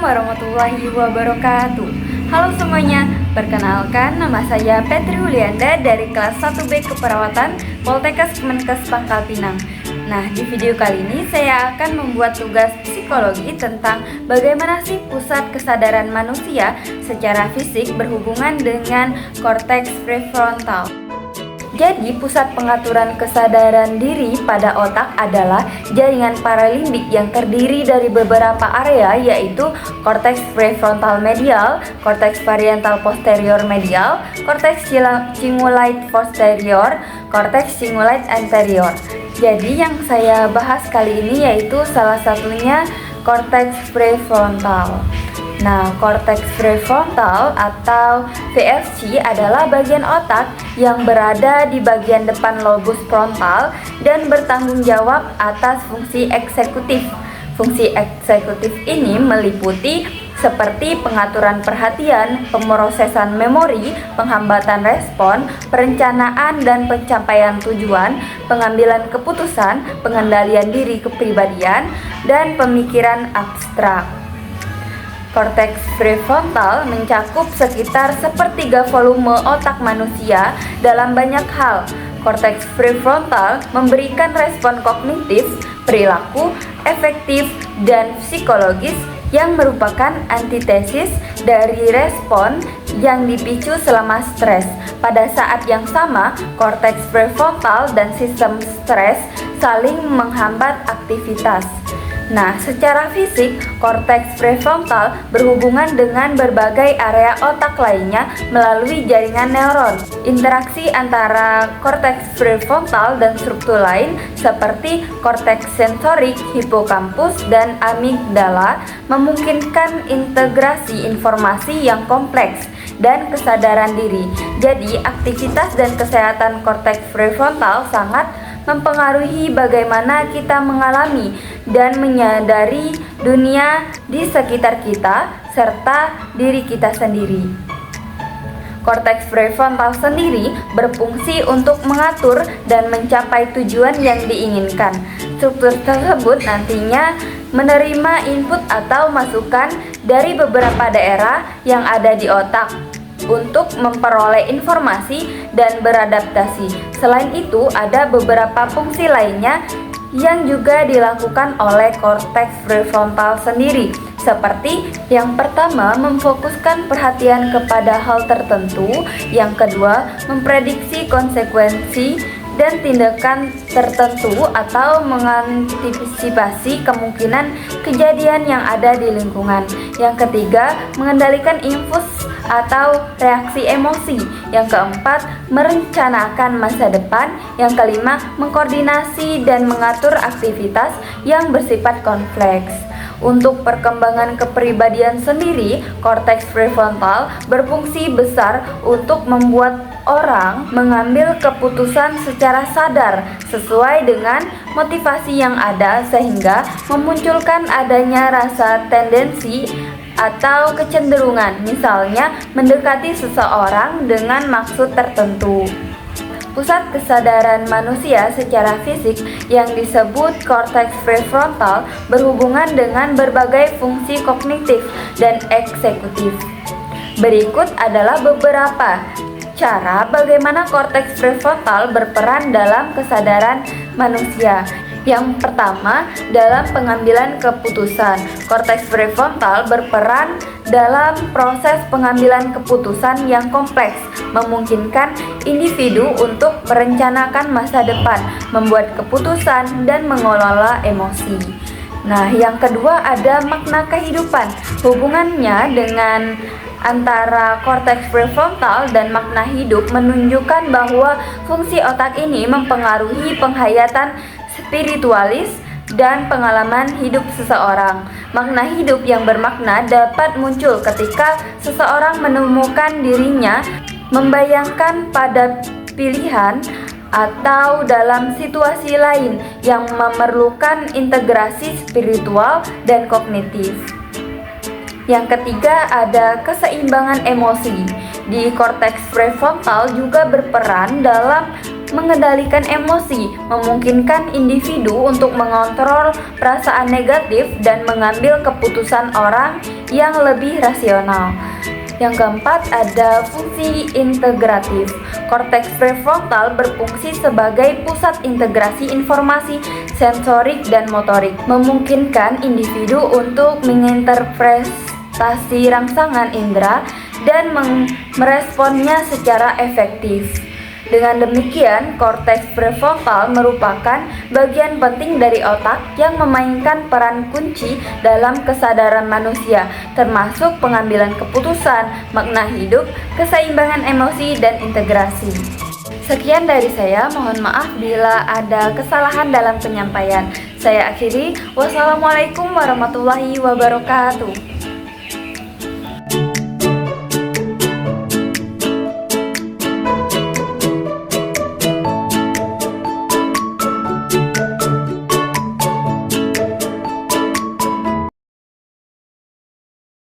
warahmatullahi wabarakatuh. Halo semuanya, perkenalkan nama saya Petri Hulianda dari kelas 1B Keperawatan Poltekkes Kemenkes Pangkal Pinang. Nah, di video kali ini saya akan membuat tugas psikologi tentang bagaimana sih pusat kesadaran manusia secara fisik berhubungan dengan korteks prefrontal. Jadi, pusat pengaturan kesadaran diri pada otak adalah jaringan paralimbik yang terdiri dari beberapa area, yaitu korteks prefrontal medial, korteks parietal posterior medial, korteks cingulate posterior, korteks cingulate anterior. Jadi, yang saya bahas kali ini yaitu salah satunya korteks prefrontal. Nah, korteks prefrontal atau VFC adalah bagian otak yang berada di bagian depan lobus frontal dan bertanggung jawab atas fungsi eksekutif. Fungsi eksekutif ini meliputi seperti pengaturan perhatian, pemrosesan memori, penghambatan respon, perencanaan dan pencapaian tujuan, pengambilan keputusan, pengendalian diri kepribadian, dan pemikiran abstrak. Korteks prefrontal mencakup sekitar sepertiga volume otak manusia dalam banyak hal. Korteks prefrontal memberikan respon kognitif, perilaku, efektif, dan psikologis yang merupakan antitesis dari respon yang dipicu selama stres. Pada saat yang sama, korteks prefrontal dan sistem stres saling menghambat aktivitas. Nah, secara fisik, korteks prefrontal berhubungan dengan berbagai area otak lainnya melalui jaringan neuron. Interaksi antara korteks prefrontal dan struktur lain seperti korteks sensorik, hipokampus, dan amigdala memungkinkan integrasi informasi yang kompleks dan kesadaran diri. Jadi, aktivitas dan kesehatan korteks prefrontal sangat mempengaruhi bagaimana kita mengalami dan menyadari dunia di sekitar kita serta diri kita sendiri. Korteks prefrontal sendiri berfungsi untuk mengatur dan mencapai tujuan yang diinginkan. Struktur tersebut nantinya menerima input atau masukan dari beberapa daerah yang ada di otak untuk memperoleh informasi dan beradaptasi. Selain itu, ada beberapa fungsi lainnya yang juga dilakukan oleh korteks prefrontal sendiri, seperti yang pertama, memfokuskan perhatian kepada hal tertentu, yang kedua, memprediksi konsekuensi dan tindakan tertentu atau mengantisipasi kemungkinan kejadian yang ada di lingkungan. Yang ketiga, mengendalikan impuls atau reaksi emosi. Yang keempat, merencanakan masa depan. Yang kelima, mengkoordinasi dan mengatur aktivitas yang bersifat kompleks. Untuk perkembangan kepribadian sendiri, korteks prefrontal berfungsi besar untuk membuat orang mengambil keputusan secara sadar sesuai dengan motivasi yang ada, sehingga memunculkan adanya rasa tendensi atau kecenderungan, misalnya mendekati seseorang dengan maksud tertentu. Pusat kesadaran manusia secara fisik yang disebut korteks prefrontal berhubungan dengan berbagai fungsi kognitif dan eksekutif. Berikut adalah beberapa cara bagaimana korteks prefrontal berperan dalam kesadaran manusia. Yang pertama, dalam pengambilan keputusan. Korteks prefrontal berperan dalam proses pengambilan keputusan yang kompleks, memungkinkan individu untuk merencanakan masa depan, membuat keputusan, dan mengelola emosi. Nah, yang kedua ada makna kehidupan. Hubungannya dengan antara korteks prefrontal dan makna hidup menunjukkan bahwa fungsi otak ini mempengaruhi penghayatan spiritualis dan pengalaman hidup seseorang. Makna hidup yang bermakna dapat muncul ketika seseorang menemukan dirinya membayangkan pada pilihan atau dalam situasi lain yang memerlukan integrasi spiritual dan kognitif. Yang ketiga ada keseimbangan emosi. Di korteks prefrontal juga berperan dalam mengendalikan emosi, memungkinkan individu untuk mengontrol perasaan negatif dan mengambil keputusan orang yang lebih rasional. Yang keempat ada fungsi integratif. Korteks prefrontal berfungsi sebagai pusat integrasi informasi sensorik dan motorik, memungkinkan individu untuk menginterpretasi rangsangan indera dan meresponnya secara efektif. Dengan demikian, korteks prefrontal merupakan bagian penting dari otak yang memainkan peran kunci dalam kesadaran manusia, termasuk pengambilan keputusan, makna hidup, keseimbangan emosi, dan integrasi. Sekian dari saya, mohon maaf bila ada kesalahan dalam penyampaian. Saya akhiri, wassalamualaikum warahmatullahi wabarakatuh.